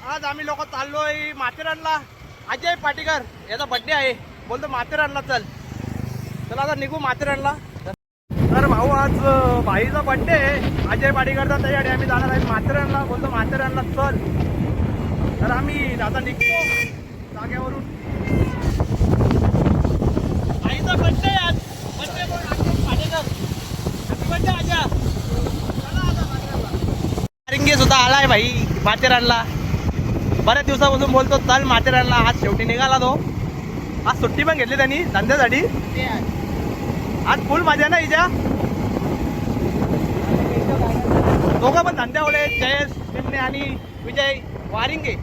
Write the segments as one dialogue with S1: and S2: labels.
S1: आज आम्ही लोक चाललोय माथेरानला. अजय पाटीकर याचा बर्थडे आहे, बोलतो माथेरानला चल. चला आता निघू माथेरानला. तर भाऊ आज भाईचा बर्थडे आहे अजय पाटीकरचा, त्याच्यासाठी आम्ही जाणार आहे माथेरानला. बोलतो माथेरानला चल. तर आम्ही आता निघतो जाग्यावरून. भाईचा बर्थडे आज, बर्थडे बोल अजय पाटीकर. हॅपी बर्थडे आजा. चला आता माथेरानला. रिंगे सुद्धा आलाय भाई माथेरानला. बऱ्याच दिवसापासून बोलतो चल माथेरानला. आज शेवटी निघाला तो. आज सुट्टी पण घेतली त्यांनी धंद्यासाठी. आज फुल मजा ना हिच्या. दोघं पण धंद्यावले, जयेश निमणे आणि विजय वारिंगे.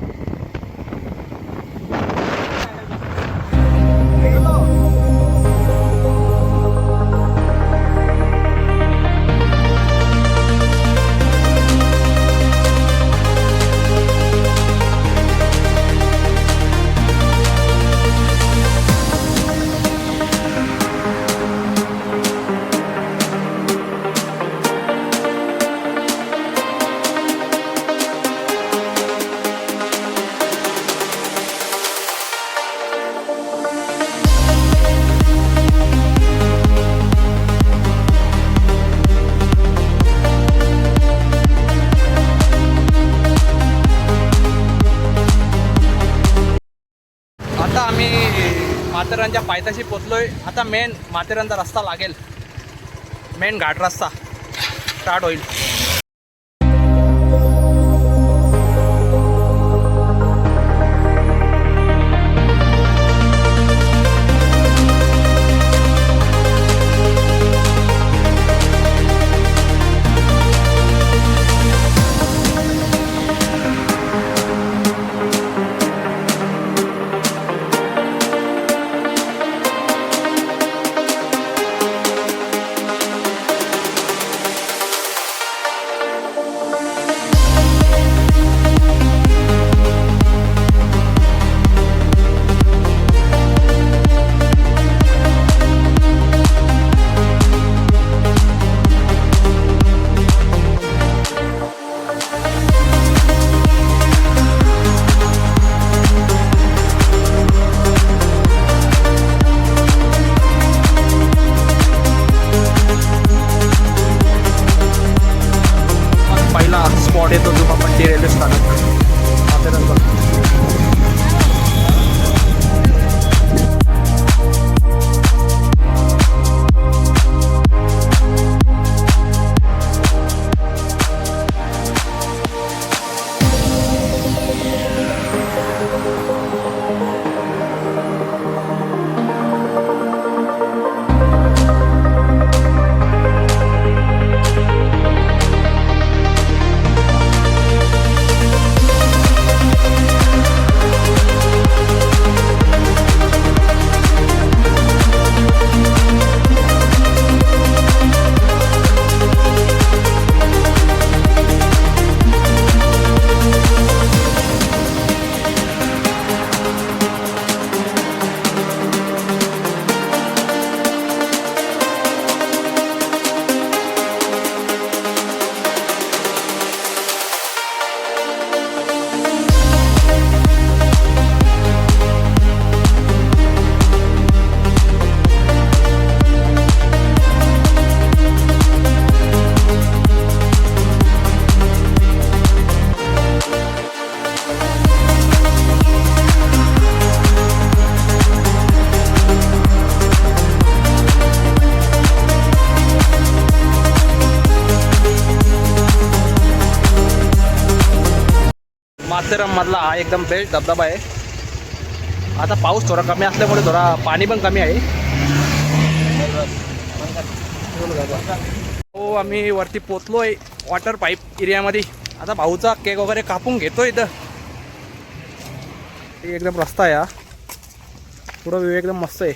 S1: आता आम्ही माथेरानच्या पायथ्याशी पोचलोय. आता मेन माथेरानचा रस्ता लागेल, मेन घाट रस्ता स्टार्ट होईल. स्पॉट येतो दुपापट्टी रेल्वे स्थानक माथेरानचा. माथेरान मधला हा एकदम बेस्ट धबधबा आहे. आता पाऊस थोडा कमी असल्यामुळे थोडा पाणी पण कमी आहे. हो आम्ही वरती पोचलोय वॉटर पाईप एरियामध्ये. आता भाऊचा केक वगैरे कापून घेतो. इथं एकदम रस्ता आहे हा, पुढं व्यू एकदम मस्त आहे.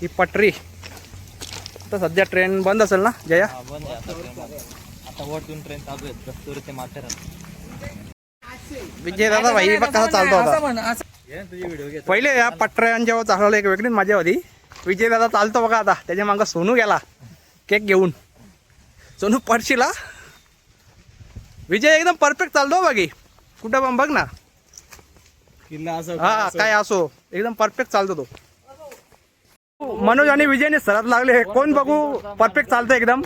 S1: ही पटरी आता सध्या ट्रेन बंद असेल ना जया?
S2: आता वरतून ट्रेन चालू आहे दस्तूर ते माथेरान.
S1: विजय दादा भाई बघ कसा चालतो आता. पहिले या पटऱ्यां जेव्हा चालवलं एक वेगळीच मजा होती. विजय दादा चालतो बघा आता. त्याच्या मागं सोनू गेला केक घेऊन. सोनू पडशीला. विजय एकदम परफेक्ट चालतो बाकी. कुठं पण बघ ना.
S2: किल्ला असं
S1: हा काय असो एकदम परफेक्ट चालतो तो. मनोज आणि विजयने सरत लागले. कोण बघू परफेक्ट चालतं एकदम.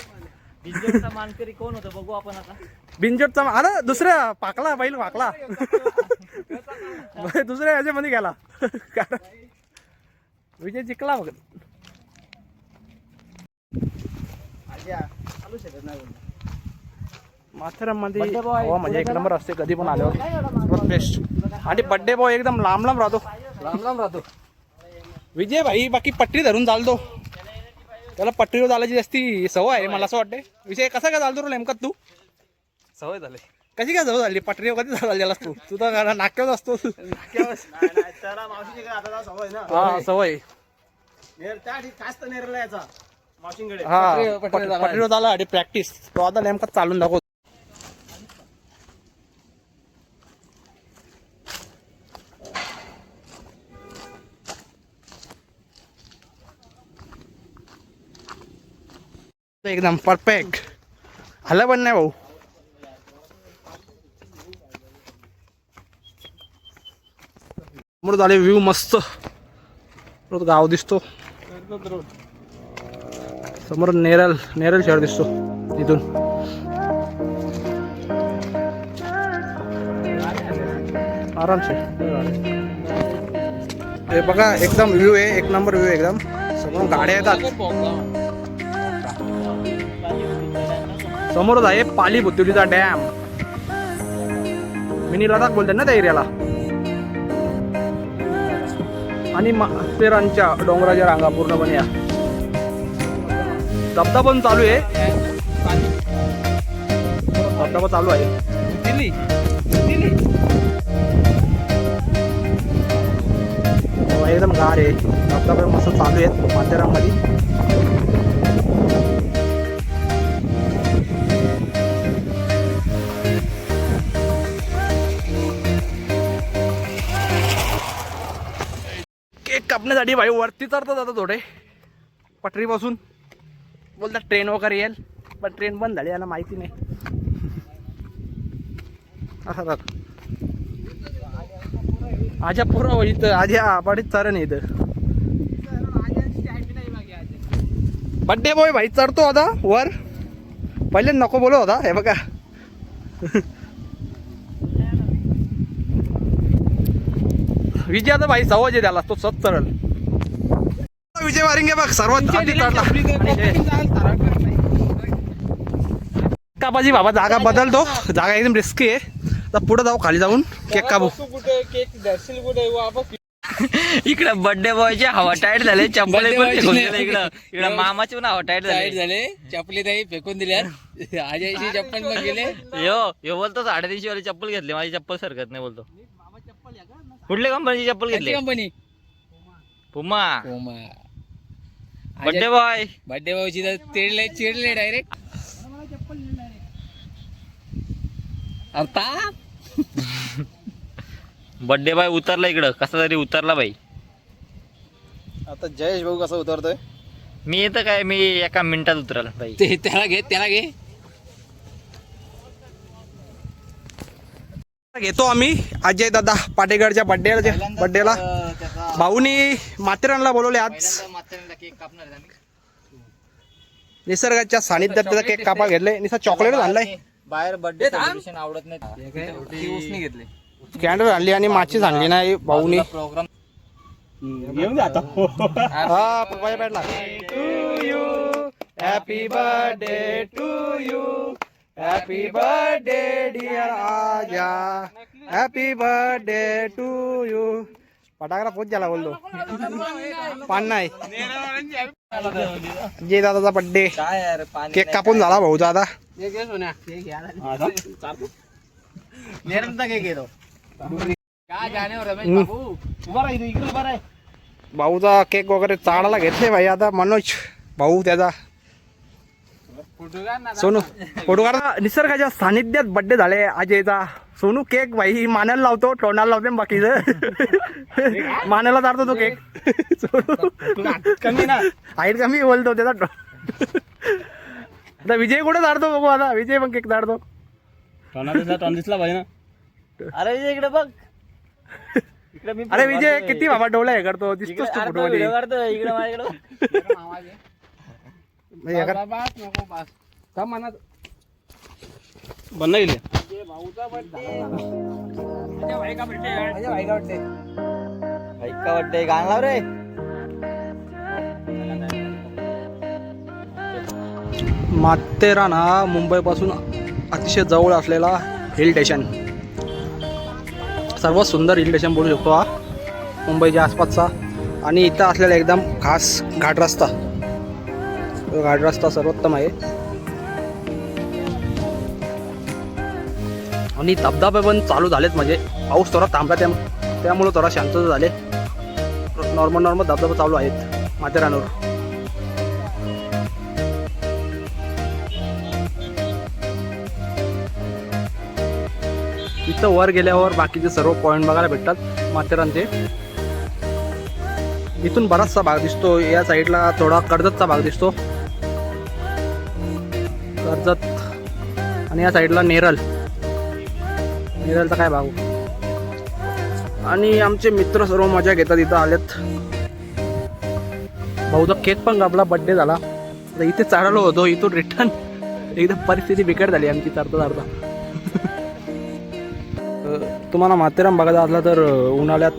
S2: बिंजोरचा मानकरी कोण होतं बघू आपण आता.
S1: बिंजोटचा अरे दुसऱ्या पाकला बैल पाकला दुसऱ्या ह्याच्यामध्ये गेला. विजय जिंकला बघ. माथेरानमध्ये हवा म्हणजे एक नंबर असते कधी पण आल्यावर बेस्ट. आणि बड्डे बॉय एकदम लांब लांब राहतो. विजय भाई बाकी पट्टी धरून चालतो. त्याला पट्टीवर चालायची जास्ती सवय आहे मला असं वाटते. विषय कसा काय चालतो रे नेमका तू.
S2: सवय झाली.
S1: कशी काय सवय झाली पटरीवर कधी चालला तू तर नाक्यावर असतो. हा सवय हा पटरीवर झाला आणि प्रॅक्टिस तो आता नेमका चालून दाखव. एकदम परफेक्ट हल्ला पण नाही भाऊ. समोर झाले व्ह्यू मस्त गाव दिसतो. समोर नेरळ शहर दिसतो इथून. आरामसे हे बघा एकदम व्ह्यू आहे. एक नंबर व्ह्यू एकदम. समोर गाड्या येतात. समोरच आहे पाली बुतुलीचा डॅम. मिनी लडाख बोलतात ना त्या एरियाला. आणि माथेरानच्या डोंगराच्या रांगा पूर्णपणे या. धबधबा पण चालू आहे. धबधबा चालू आहे. एकदम गार आहे. धबधबा मस्त चालू आहेत माथेरानमध्ये. केक कापण्यासाठी भाई वरती चढतात आता थोडे पटरीपासून. बोलतात ट्रेन वगैरे येईल पण ट्रेन बंद झाली यांना माहिती नाही. असं आजा पुरा इथं आजा आबाडीत चरण इथं. बड्डे बॉय भाई चढतो आता वर. पहिले नको बोलत होता हे बघा. विजय आता भाई सवय त्याला तो सत चढल. विजय वारिंगे बघ सर्वात आधी चढला. कापाची बाबा जागा बदलतो. जागा एकदम रिस्की आहे. तर पुढे जाऊ खाली जाऊन केक कापू.
S2: इकडे बर्थडे बॉयचे हवा टाईट झाले. चप्पल इकडे मामाचे पण हवा टाईट झाले. चप्पली नाही फेकून दिल्या. आजाची चप्पल मग गेले. यो बोलतो 350 वाली चप्पल घेतली. माझी चप्पल सरकत नाही बोलतो. कुठल्या कंपनीची चप्पल घेतली. कंपनी पुमा. बर्थडे बॉयची तर चिडले डायरेक्ट. आता बर्थडे बॉय उतरला इकडं. कसा तरी उतरला बाई.
S1: आता जयेश भाऊ कसा उतरतोय.
S2: मी येतं काय मी एका मिनिटात उतरला बाई. त्याला घे
S1: घेतो आम्ही अजय दादा पाटेगडच्या बड्डेला. भाऊनी माथेरानला बोलवले आज.
S2: केक कापणार आहे.
S1: निसर्गाच्या सानिध्यात त्याचा केक कापा घेतले. निसा चॉकलेट आणलाय.
S2: बाहेर बर्थडे सेलिब्रेशन आवडत नाही. घेतले
S1: कॅन्डल आणली आणि माचीस आणली नाही भाऊनी.
S2: प्रोग्राम
S1: घेऊन जातो. हा पप्पाच्या बॅटला. To you happy birthday to you. Happy birthday dear आजा. Happy birthday to you. फटाकडा पोच झाला बोलतो. पान नाही. जे दादाचा बर्थडे केक कापून झाला भाऊचा आता. भाऊचा केक वगैरे चाळायला घेतले भाई. आता मनोज भाऊ त्याचा सोनू फोटो काढा. निसर्गाच्या सानिध्यात बर्थडे झाले अजयचा. सोनू केक भाई मानायला लावतो तोंडाला लावते बाकीचं. मानायला चालतो तो केक. कमी ना हाईट कमी बोलतो त्याचा. आता विजय कुठे चाडतो बघू. आता विजय पण केक चाडतो.
S2: टॉन दिसला पाहिजे ना. अरे विजय इकडे बघ. इकडे मी
S1: अरे विजय किती बाबा डोळा हे करतो दिसतोस तू फोटो मध्ये.
S2: इकडे माझ्याकडे
S1: बंद गेले.
S2: ऐका वाटतंय गाणं लाव रे.
S1: माथेरान हा मुंबईपासून अतिशय जवळ असलेला हिल स्टेशन, सर्वात सुंदर हिल स्टेशन बोलू शकतो हा मुंबईच्या आसपासचा. आणि इथं असलेला एकदम खास घाट रस्ता सर्वोत्तम आहे. आणि धबधबे पण चालू झालेत, म्हणजे पाऊस थोडा थांबला त्यामुळे थोडा शांतता झाले. नॉर्मल धबधबे चालू आहेत माथेरानवर. इथं वर गेल्यावर बाकीचे सर्व पॉईंट बघायला भेटतात माथेरानचे. इथून बराचसा भाग दिसतो. या साईडला थोडा कर्जतचा भाग दिसतो, कर्जत. आणि या साईडला नेरलचा काय भाग. आणि आमचे मित्र सर्व मजा घेतात इथं आलेत. भाऊचा केक पण कापला, बड्डे झाला. आता इथे चढालो होतो, इथून रिटर्न एकदम परिस्थिती बिकट झाली आमची चढता. तुम्हाला माथेरान बघायचं असला तर उन्हाळ्यात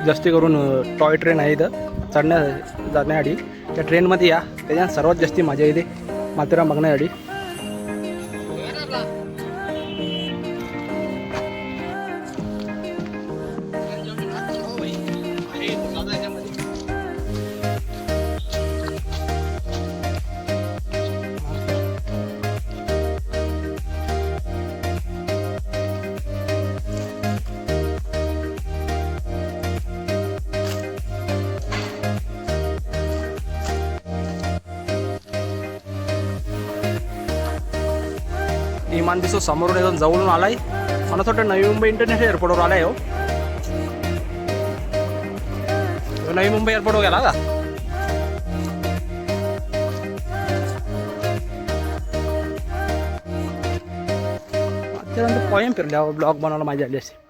S1: जास्ती करून टॉय ट्रेन आहे इथं जाण्यासाठी. त्या ट्रेनमध्ये या, त्याच्यात सर्वात जास्ती मजा येते माथेरान बघण्यासाठी. विमान दिसतो समोरून एकदम जवळून आलाय. मला असं वाटतं नवी मुंबई इंटरनॅशनल एअरपोर्टवर आलाय हो. नवी मुंबई एअरपोर्टवर गेला का? त्यानंतर पॉईंट फिरल्यावर ब्लॉग बनवायला माझी आली असते.